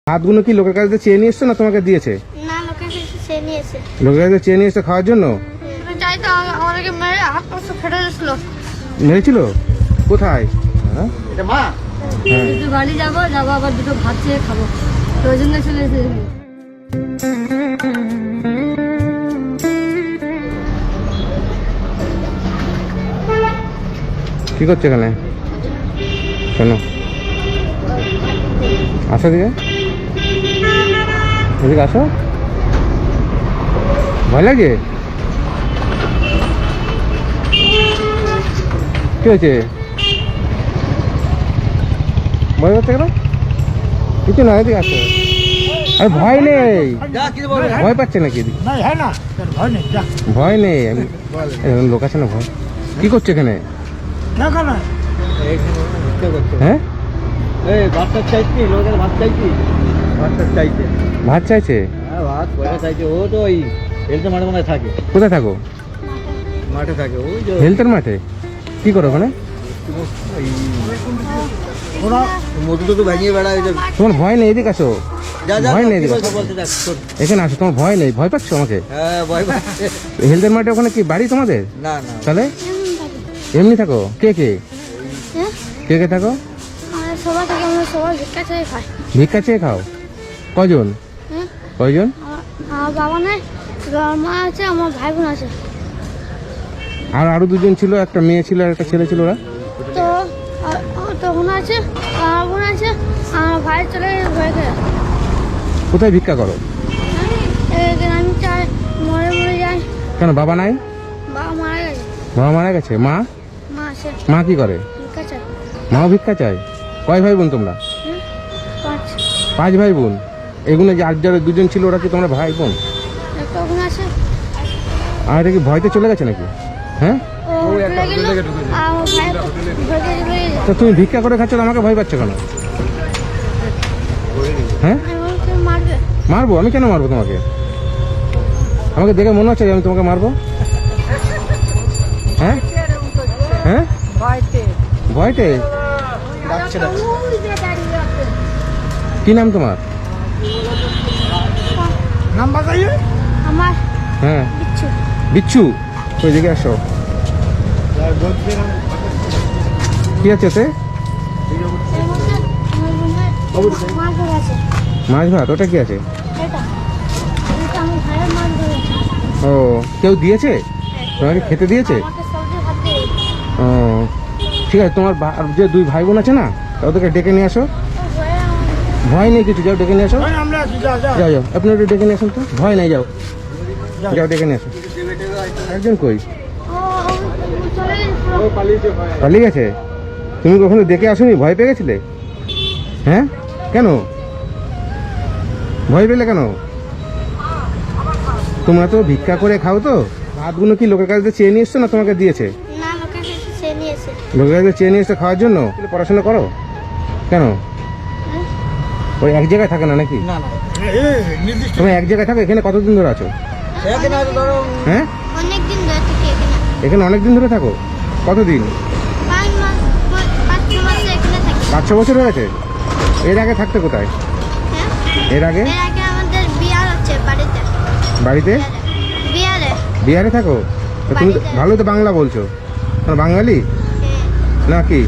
ভাতগুলো কি লোকের কাছে চেয়ে নিয়ে এসছো না তোমাকে দিয়েছে? না, লোকের কাছে চেয়ে নিয়েছে। লোকের কাছে চেয়ে নিয়ে এসছো খাওয়ার জন্য? যাই তো আমাকে মেরে হাত পা ফেটে গেছিল। মেরেছিল? কোথায়? হ্যাঁ এটা মা একটু বাড়ি যাবো আবার দুটো ভাত চেয়ে খাবো, তো ওই জন্য চলে এসেছি। কি করছে এখানে? শোনো, আসো দিকে, এদিকে আসো। ভয় লাগে? কি হয়েছে? ভয় হচ্ছে কেন? কিছু না, এদিকে আসো। আরে ভয় নেই, ভয় পাচ্ছে নাকি? ভয় নেই, আমি লোক আছে না, ভয় কি করছে এখানে? হ্যাঁ, ভাত চাইছি, লোকের ভাত চাইছি, ভাত চাইছে, ভাত চাইছে? হ্যাঁ ভাত পয়সা চাইছে। ও তো ওই হেলথের মাঠে মনে হয় থাকে। কোথায় থাকো? মাঠে থাকে ওই যে হেলথের মাঠে। কি করো ওখানে? মধু টুধু ভাঙিয়ে বেড়ায়। তোমার ভয় নেই? এদিকে আসো। ভয় নেই, এদিকে আসো। বলতে দেখ শোন। এখানে আসো, তোমার ভয় নেই? ভয় পাচ্ছ আমাকে? হ্যাঁ ভয় পাচ্ছে। হেলথের মাঠে ওখানে কি বাড়ি তোমাদের? না না তাহলে এমনি থাকো? কে কে হ্যাঁ, কে কে থাকো? সবাই থেকে আমরা সবাই ভিক্ষা চেয়ে খাই। ভিক্ষা চেয়ে খাও? কজন? হ্যাঁ, কয়জন? আমার বাবা নাই, মা আছে, আমার ভাই বোন আছে। আর আরো দুজন ছিল, একটা মেয়ে ছিল আর একটা ছেলে ছিল। ওরা তো তখন আছে, আমার বোন আছে, আমার ভাই চলে গেছে। কোথায় ভিক্ষা করো? আমি চাই মরে মরে যাই। কেন, বাবা নাই? বাবা মারা গেছে। বাবা মারা গেছে। মা? মা আছে, মা কি করে? ভিক্ষা চাই। মাও ভিক্ষা চায়? কয় ভাই বোন তোমরা? হ্যাঁ, পাঁচ। 5 ভাই বোন। এগুলো যে আর যারা দুজন ছিল ওরা কি তোমরা ভাই বোন? একটা বোন আছে, আর এটা কি ভয়তে চলে গেছে নাকি? হ্যাঁ, ও চলে গেল, আর আমার ভাই ভেগে চলে গেছে। তো তুমি ভিক্ষা করে খাচ্ছ, আমাকে ভয় পাচ্ছ কেন? হ্যাঁ, আমি বলছি মারবে। মারবো? আমি কেন মারবো তোমাকে? আমাকে দেখে মনে হচ্ছে যে আমি তোমাকে মারবো? হ্যাঁ হ্যাঁ, ভয়তে? কি নাম তোমার? আমার হ্যাঁ, বিচ্ছু। বিচ্ছু। ওই দিকে আসো। কি আছে এতে? এর মধ্যে আমার বোনের মাছ ধরে আছে। মাছ ভাত? ওটা কি আছে? এটা এটা আমার ভাইয়ের মাছ ধরে আছে। ও, কেউ দিয়েছে তোমাকে খেতে? দিয়েছে? আমাকে সবজি ভাত দিয়ে ও ঠিক আছে। তোমার যে 2 ভাই বোন আছে না, ওদেরকে ডেকে নিয়ে আসো। ভয় নেই কিছু, যাও ডেকে নিয়ে আসো। যাও যাও, আপনি একটু ডেকে নিয়ে আসুন তো। ভয় নাই, যাও যাও ডেকে নিয়ে আসো। একজন কই? চলে গেছে। পালিয়ে গেছে? তুমি কখনো দেখে আসোনি? ভয় পেয়ে গেছিলে? হ্যাঁ, কেন ভয় পেলে কেন? তোমরা তো ভিক্ষা করে খাও, তো ভাতগুলো কি লোকের কাছে চেয়ে নিয়ে এসছো না তোমাকে দিয়েছে? না, লোকের কাছে চেয়ে নিয়েছে। লোকের কাছে চেয়ে নিয়ে এসছো খাওয়ার জন্য? পড়াশোনা করো কেন? ওই এক জায়গায় থাকে না নাকি? না না তুমি এক জায়গায় থাকো? এখানে কতদিন ধরে আছো? এখানে আছে ধরো হ্যাঁ, অনেকদিন ধরে থেকে এখানে। এখানে অনেকদিন ধরে থাকো? কতদিন? 5 মাস, 5-6 মাস এখানে থাকি। 5-6 বছর হয়ে গেছে? এর আগে থাকতে কোথায়? হ্যাঁ, এর আগে এর আগে আমাদের বিয়ার হচ্ছে বাড়িতে। বাড়িতে? বিয়ারে। বিহারে থাকো? তো তুমি তো ভালো তো বাংলা বলছো। তোমার বাঙালি হ্যাঁ, নাকি?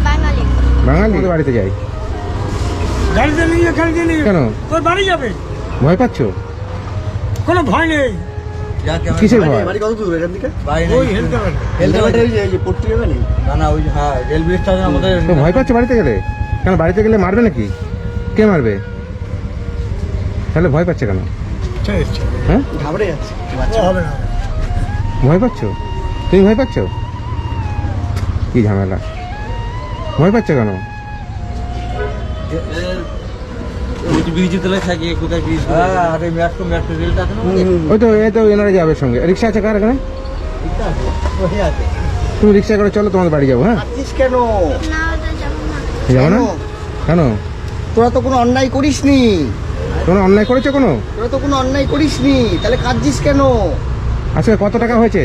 বাঙালি। বাঙালি। তোমাদের বাড়িতে যাই গাড়িতে নিয়ে কেন? তোর বাড়ি যাবে, ভয় পাচ্ছ? কোনো ভয় নেই। কিসের ভয়? বাড়ি কত দূর এখান থেকে? ওই হেলতে পারে হেলথের মাঠে ওই যে পড়তে যাবে না না ওই হ্যাঁ রেলওয়ে স্টেশন আমাদের। তো ভয় পাচ্ছ বাড়িতে গেলে? কেন, বাড়িতে গেলে মারবে নাকি? কে মারবে? তাহলে ভয় পাচ্ছে কেন? হ্যাঁ, ঘাবড়ে যাচ্ছে। হবে না। ভয় পাচ্ছ? তুমি ভয় পাচ্ছ? কি ঝামেলা, ভয় পাচ্ছ কেন? ব্রিজে তলায় থাকি কোথায় ব্রিজ? হ্যাঁ আর এই মেট্রো রেলটা আছে না? ওই তো এই তো এনারা যাবে সঙ্গে। রিক্সা আছে কার এখানে? ওই আছে। তুমি রিক্সা করে চলো, তোমাদের বাড়ি যাবো। হ্যাঁ, আসছিস কেন? না, ওটা যাবো না। যাবো না? কেন? তোরা তো কোনো অন্যায় করিসনি। তোমরা অন্যায় করেছো কোনো? তোরা তো কোনো অন্যায় করিসনি, তাহলে কাঁদছিস কেন? আজকে কত টাকা হয়েছে?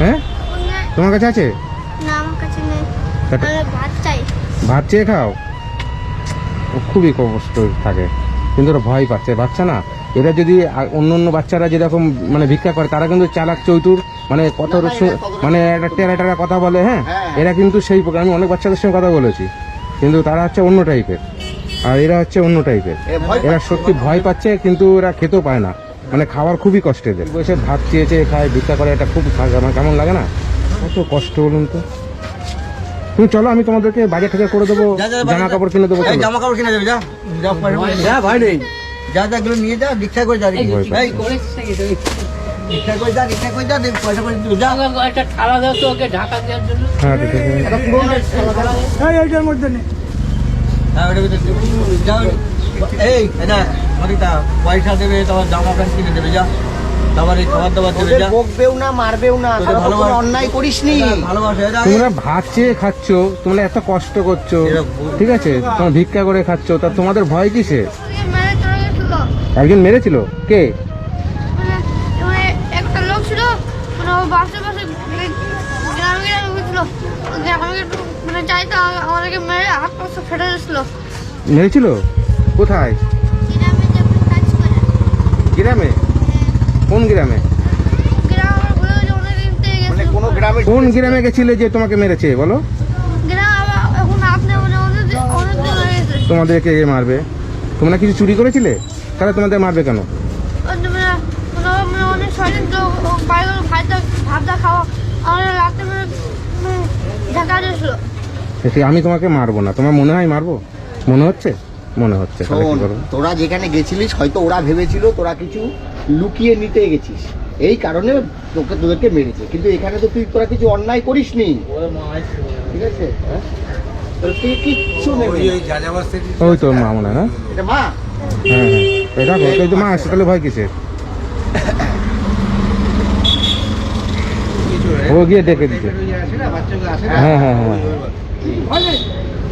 হ্যাঁ, তোমার কাছে আছে? না, আমার কাছে নেই। তা- আমি ভাত চাই। ভাত চেয়ে খাও? খুবই কষ্ট থাকে, কিন্তু ওরা ভয় পাচ্ছে। বাচ্চা না, এরা যদি অন্য অন্য বাচ্চারা যেরকম মানে ভিক্ষা করে, তারা কিন্তু চালাক চতুর, মানে কত মানে একটা টেরা টেরা কথা বলে। হ্যাঁ, এরা কিন্তু সেই প্রকার, আমি অনেক বাচ্চাদের সঙ্গে কথা বলেছি, কিন্তু তারা হচ্ছে অন্য টাইপের, আর এরা হচ্ছে অন্য টাইপের। এরা সত্যি ভয় পাচ্ছে, কিন্তু এরা খেতেও পায় না, মানে খাওয়ার খুবই কষ্ট এদের। বসে ভাত চেয়েছে খায়, ভিক্ষা করে, এটা খুব আমার কেমন লাগে না, কত কষ্ট বলুন তো। তুমি চলো, আমি তোমাদেরকে বাজার থেকে করে দেবো, জামা কাপড় কিনে দেবো। জামা কাপড় কিনে দেবে, যা যা যা ভয় নেই, যা যা এগুলো নিয়ে যা, রিক্সা করে যা, রিক্সা করে যা, রিক্সা করে যা, পয়সা করে দিবি, যা। একটা থালা দাও তো ওকে ঢাকা দেওয়ার জন্য। হ্যাঁ, ঠিক আছে। এইটার মধ্যে নেই। হ্যাঁ, ওটা ভিতরে যাও। এই এটা মরিতা পয়সা দেবে, তোমার জামা প্যান্ট কিনে দেবে, যা। তারপর এই খাবার দাবার দেবে, যা। বকবেও না, মারবেও না, তোদের তারা ভালোবাসা- কোনো অন্যায় করিসনি। ভালোবাসে, যা। তোমরা ভাত চেয়ে খাচ্ছ, তোমরা এত কষ্ট করছো, ঠিক আছে, তোমরা ভিক্ষা করে খাচ্ছ, তা তোমাদের ভয় কিসে? ওকে মেরে চলে গেছিল। একজন মেরেছিল কে? মানে মানে একটা লোক ছিল, মানে ও বাসে বাসে গ্রামে গ্রামে ঘুরছিল, গ্রামে একটু মানে চাইতো আমাদেরকে মেরে হাত পা সব ফেটে দিয়েছিল। মেরেছিল? কোথায়? গ্রামে যে কাজ করে, গ্রামে? কোন গ্রামে? গ্রাম আমার ভুলে গেছে, অনেকদিন থেকে মানে গেছিল। কোনো গ্রামে কোন গ্রামে গেছিলে যে তোমাকে মেরেছে বলো? গ্রাম আবার এখন আপনি মানে অনেকদিন হয়ে গেছে। তোমাদেরকে কে মারবে? তোমরা কিছু চুরি করেছিলে? তাহলে তোমাদের মারবে কেন? মানে অনেক ছয়দিন তো বাইরে ভাতটা খাওয়া, আমার রাতে ঢাকা দিয়েছিল। সে আমি তোমাকে মারবো না, তোমার মনে হয় মারবো? মনে হচ্ছে? মনে হচ্ছে, তাহলে কি শোন, করবো? তোরা যেখানে গেছিলিস হয়তো ওরা ভেবেছিল তোরা কিছু লুকিয়ে নিতে গেছিস, এই কারণে তোদেরকে মেরেছে, কিন্তু এখানে তো তোরা কিছু অন্যায় করিসনি, ঠিক আছে? তোর তুই কিচ্ছু নেই। ওই তোর মা মনে হয় না? এটা মা, হ্যাঁ, এটা বলতে তো মা আসছে, তাহলে ভয় কিসের? ও গিয়ে ডেকে দিচ্ছে। হ্যাঁ হ্যাঁ হ্যাঁ,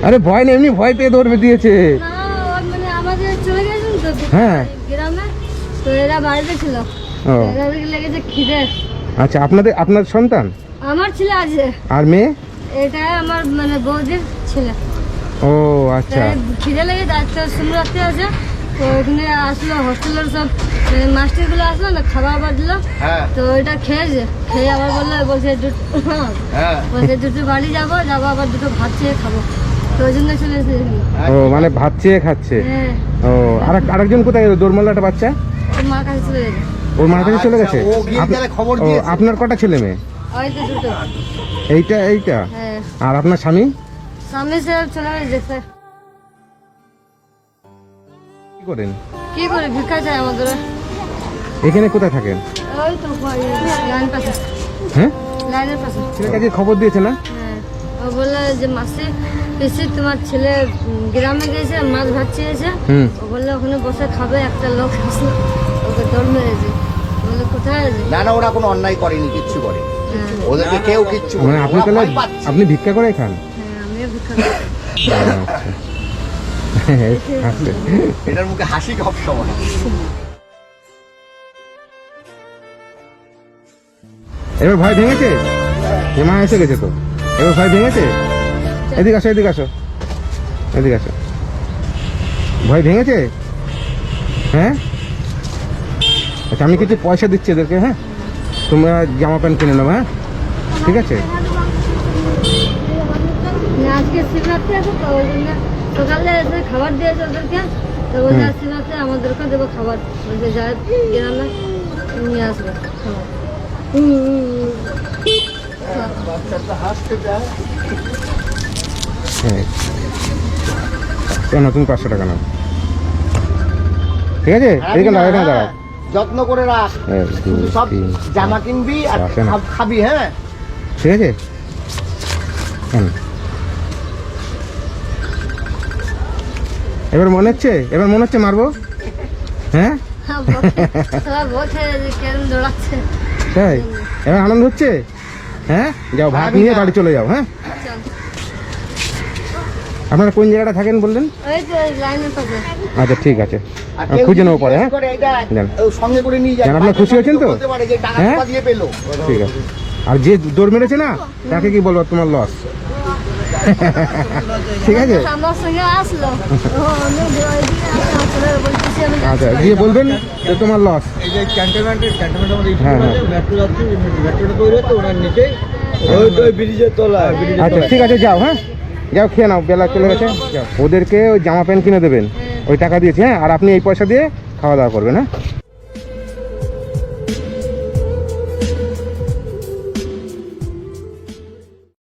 আরে ভয় নেই, এমনি ভয় পেয়ে ধরবে দিয়েছে। না, ওর মানে আমাদের চলে গেছেন তো হ্যাঁ। গ্রামে, তো এরা বাড়িতে ছিল, ও এদের লেগেছে খিদে। আচ্ছা, আপনার সন্তান আমার ছিল আছে, আর মেয়ে? এটা আমার মানে বৌদির ছেলে। ও আচ্ছা, তাই খিদে লেগে যাচ্ছে, শুনে রাখতে আছে, তো ওখানে আসলো হোস্টেলের সব মাস্টারগুলো আসলো না, খাবার আবার দিল, হ্যাঁ তো ওইটা খেয়েছে, খেয়ে আবার বলছে হ্যাঁ বলছে দুটো বাড়ি যাবো আবার দুটো ভাত চেয়ে খাবো, তো ওই জন্য চলে এসেছে এখানে। ও মানে ভাত চেয়ে খাচ্ছে। হ্যাঁ, ও আরেকজন কোথায় গেল? দৌড়মাল্লা একটা বাচ্চা, ওর মার কাছে চলে গেছে। ওর মার কাছে চলে গেছে। আচ্ছা, ও গিয়ে তাহলে খবর ও, দিয়েছে। আপনার কটা ছেলে মেয়ে? ওই তো দুটো। এইটা হ্যাঁ, আর আপনার স্বামী সামনে সে চলে গেছে। কি করেন? কি করে ভিক্ষা চাই আমাদের? এখানে কোথায় থাকেন? ওই তো লাইন পাশে, হ্যাঁ, লাইনের পাশে। ছেলেটাকে খবর দিয়েছে না? হ্যাঁ, ও বললো যে মাসি পিসি তোমার ছেলে গ্রামে গেছে, মাছ ভাত চেয়েছে, হুম। ও বললো ওখানে বসে খাবে, একটা লোক আসলো ওকে দৌড় মেরেছে। বললো কোথায় আছে? না না, ওরা কোনো অন্যায় করেনি, কিচ্ছু করেনি, হ্যাঁ, ওদেরকে কেউ কিচ্ছু মানে করেনি, আপনি ওরা তাহলে ভয় পাচ্ছে। আপনি ভিক্ষা করে খান? হ্যাঁ, আমিও ভিক্ষা করি। আচ্ছা। আচ্ছা। এটার মুখে হাসি সব সময়। এবার ভয় ভেঙেছে? এ মা এসে গেছে তো, এবার ভয় ভেঙেছে? এদিকে আসো, এদিকে আসো, এদিকে আসো। ভয় ভেঙেছে? হ্যাঁ, আচ্ছা, আমি কিছু পয়সা দিচ্ছি এদেরকে। হ্যাঁ, তোমরা জামা প্যান্ট কিনে নেবো। হ্যাঁ, ঠিক আছে। না, আজকে শিবরাত্রি আছে তো ওই জন্য সকালে এসে খাবার দিয়েছে ওদেরকে, তো বলছে আজ শিবরাত্রি আমাদেরকে দেবো খাবার, বলছে যা গ্রামে নিয়ে আসবে খাবার। হ্যাঁ, কেন তুমি 500 টাকা নাও, ঠিক আছে? এদিকে দাঁড়া, এখানে দাঁড়াও। যত্ন করে রাখ, 1 2 শুধু সব 3 জামা কিনবি আর আসে না। খাবি, হ্যাঁ? ঠিক আছে। এবার মনে হচ্ছে মারবো? হ্যাঁ, সবাই বলছে যে কেন দৌড়াচ্ছে। তাই এবার আনন্দ হচ্ছে? হ্যাঁ, যাও ভাত নিয়ে বাড়ি চলে যাও। হ্যাঁ, চল, আপনারা কোন জায়গাটা থাকেন বললেন? ওই তো লাইনের পাশে। আচ্ছা, ঠিক আছে, আর আমি কেউ খুঁজে যদি নেবো পরে। হ্যাঁ, জিজ্ঞেস করে, এটা যান। সঙ্গে করে নিয়ে যায়। যান, আপনারা খুশি হয়েছেন তো? বলতে পারে যে টাকা হ্যাঁ? দিয়ে পেলো। ঠিক আছে। আর যে দৌড় মেরেছে না, তাকে কি বলবো? তোমার লস। ঠিক আছে আমার সঙ্গে আসলো ও আমি আসলে বলতেছি আমি আচ্ছা দিয়ে বলবেন যে তোমার লস। এই যে ক্যান্টনমেন্ট আমাদের হ্যাঁ, হ্যাঁ। মেট্রো যাচ্ছে মেট্রোটা তৈরি হচ্ছে ওনার নিচেই ওই ব্রিজের তলায় আচ্ছা ঠিক আছে যাও, হ্যাঁ যাও খেয়ে নাও, বেলা চলে গেছে যাও। ওদেরকে ওই জামা প্যান্ট কিনে দেবেন, ওই টাকা দিয়েছি, হ্যাঁ আর আপনি এই পয়সা দিয়ে খাওয়া দাওয়া করবেন, হ্যাঁ।